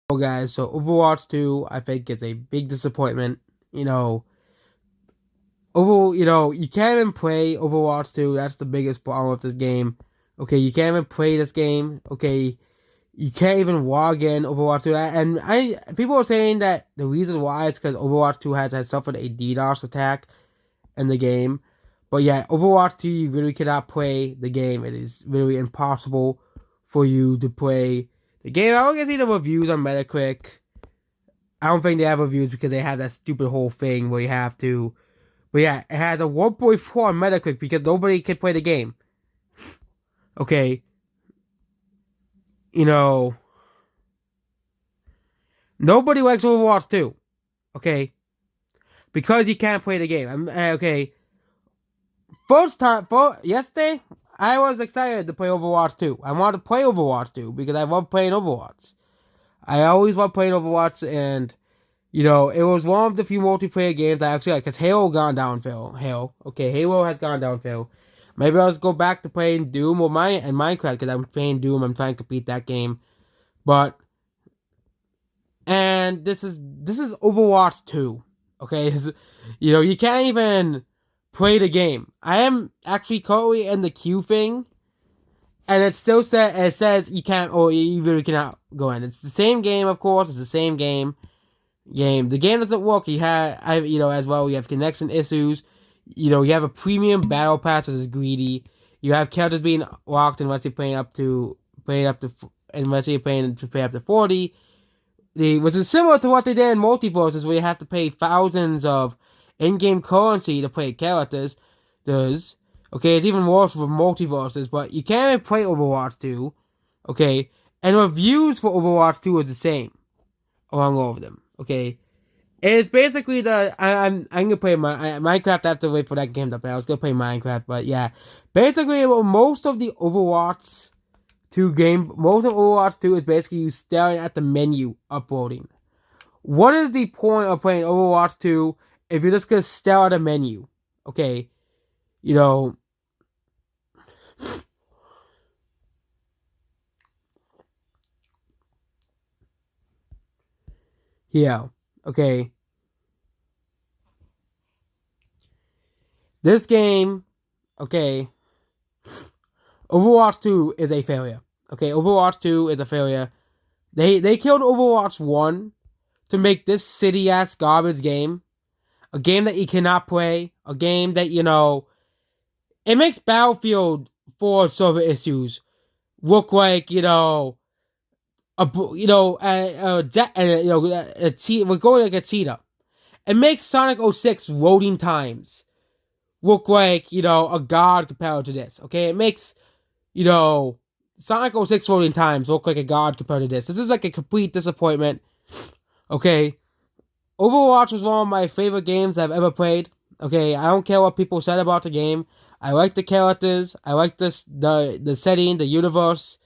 Well, guys, so Overwatch 2, I think is a big disappointment. You can't even play Overwatch 2. That's the biggest problem with this game. Okay, you can't even play this game. Okay, you can't even log in Overwatch 2. And people are saying that the reason why is because Overwatch 2 has suffered a DDoS attack in the game. But yeah, Overwatch 2, you really cannot play the game. It is really impossible for you to play the game. I don't get see the reviews on Metacritic. I don't think they have reviews because they have that stupid whole thing where you have to. But yeah, it has a 1.4 on Metacritic because nobody can play the game. Okay, you know, nobody likes Overwatch 2. Okay, because you can't play the game. Okay, yesterday, I was excited to play Overwatch 2. I wanted to play Overwatch 2 because I love playing Overwatch. I always love playing Overwatch, and it was one of the few multiplayer games I actually like, because Halo gone downhill. Halo has gone downhill. Maybe I'll just go back to playing Doom or Minecraft, because I'm playing Doom. I'm trying to complete that game. But, and this is Overwatch 2. Okay, you can't even play the game. I am actually currently in the queue thing, and it says you can't, or you really cannot go in. It's the same game, of course. It's the same game. The game doesn't work. As well. You have connection issues. You have a premium battle pass that is greedy. You have characters being locked unless you're unless you're paying to pay up to 40. Which is similar to what they did in multiverses, where you have to pay thousands of in-game currency to play characters. It's even worse for multiverses, but you can't even play Overwatch 2. Okay, and reviews for Overwatch 2 is the same along all of them. Okay, it's basically I'm gonna play Minecraft. I have to wait for that game to play. I was gonna play Minecraft, but yeah, basically most of Overwatch 2 is basically you staring at the menu uploading. What is the point of playing Overwatch 2 if you're just gonna stare at a menu? Okay, you know, yeah, okay. This game, okay, Overwatch 2 is a failure. Okay, Overwatch 2 is a failure. They killed Overwatch 1 to make this city ass garbage game. A game that you cannot play. A game that, it makes Battlefield 4 server issues look like, a jet, we're going like a cheetah. It makes Sonic 06 loading times look like, a god compared to this. Okay, it makes, you know, Sonic 06 loading times look like a god compared to this. This is like a complete disappointment. Okay, Overwatch was one of my favorite games I've ever played. Okay, I don't care what people said about the game. I like the characters. I like the setting, the universe.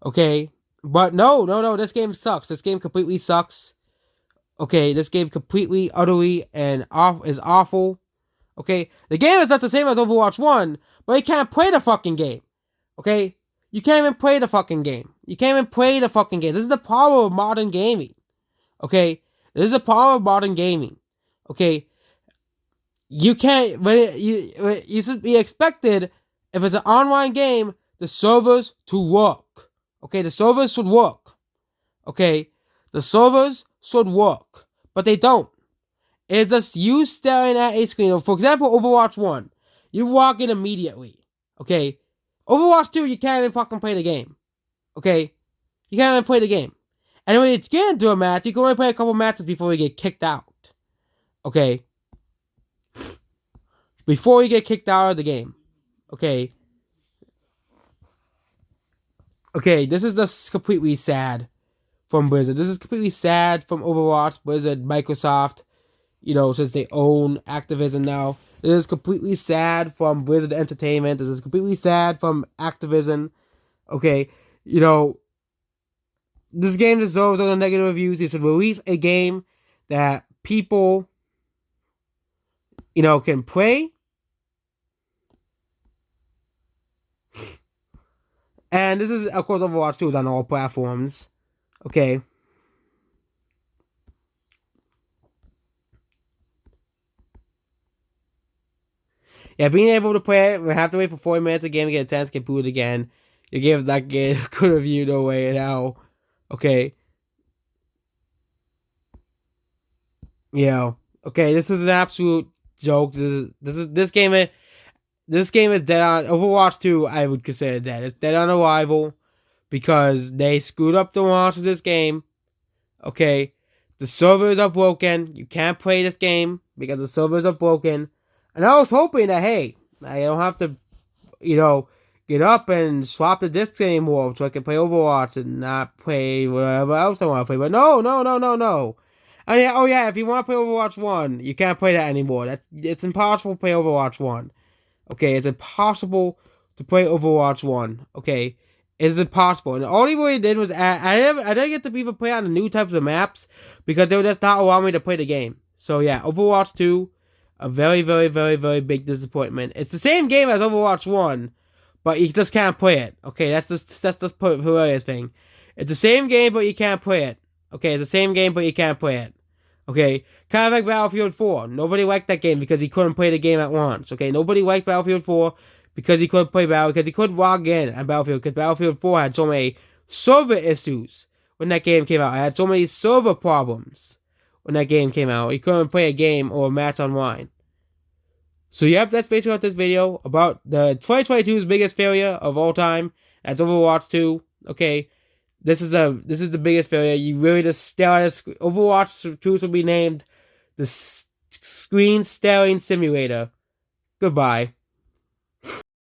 Okay, but no, this game sucks. This game completely sucks. Okay, this game completely, utterly, and is awful. Okay, the game is not the same as Overwatch 1, but you can't play the fucking game. Okay, you can't even play the fucking game. You can't even play the fucking game. This is the power of modern gaming. Okay, this is the power of modern gaming. Okay, you can't. You should be expected, if it's an online game, the servers to work. Okay, the servers should work. Okay, the servers should work, but they don't. It's just you staring at a screen. For example, Overwatch 1, you walk in immediately. Okay, Overwatch 2, you can't even fucking play the game. Okay, you can't even play the game. And when you get into a match, you can only play a couple matches before you get kicked out. Okay, before you get kicked out of the game. Okay. Okay, this is just completely sad from Blizzard. This is completely sad from Overwatch, Blizzard, Microsoft, since they own Activision now. This is completely sad from Blizzard Entertainment. This is completely sad from Activision. Okay, this game deserves all the negative reviews. They should release a game that people, can play. And this is, of course, Overwatch 2 is on all platforms. Okay. Yeah, being able to play it, we have to wait for 40 minutes a game to get a 10 get booted again. Your game is not getting a good review, no way in hell. Okay. Yeah. Okay, this is an absolute joke. This game is dead on. Overwatch 2, I would consider dead. It's dead on arrival because they screwed up the launch of this game. Okay, the servers are broken. You can't play this game because the servers are broken. And I was hoping that, hey, I don't have to, get up and swap the discs anymore so I can play Overwatch and not play whatever else I want to play. But no, no, no, no, no. And yeah, oh yeah, if you want to play Overwatch 1, you can't play that anymore. It's impossible to play Overwatch 1. Okay, it's impossible to play Overwatch 1. Okay, it's impossible. And the only way I did was I didn't get to even play on the new types of maps because they would just not allow me to play the game. So yeah, Overwatch 2, a very, very, very, very big disappointment. It's the same game as Overwatch 1, but you just can't play it. Okay, that's the hilarious thing. It's the same game, but you can't play it. Okay, it's the same game, but you can't play it. Okay, kind of like Battlefield 4. Nobody liked that game because he couldn't play the game at once. Okay, nobody liked Battlefield 4 because he couldn't play because he couldn't log in on Battlefield because Battlefield 4 had so many server issues when that game came out. It had so many server problems when that game came out. He couldn't play a game or a match online. So yep, that's basically what this video about the 2022's biggest failure of all time. That's Overwatch 2. Okay, this is the biggest failure. You really just stare at Overwatch 2 will be named the Screen Staring Simulator. Goodbye.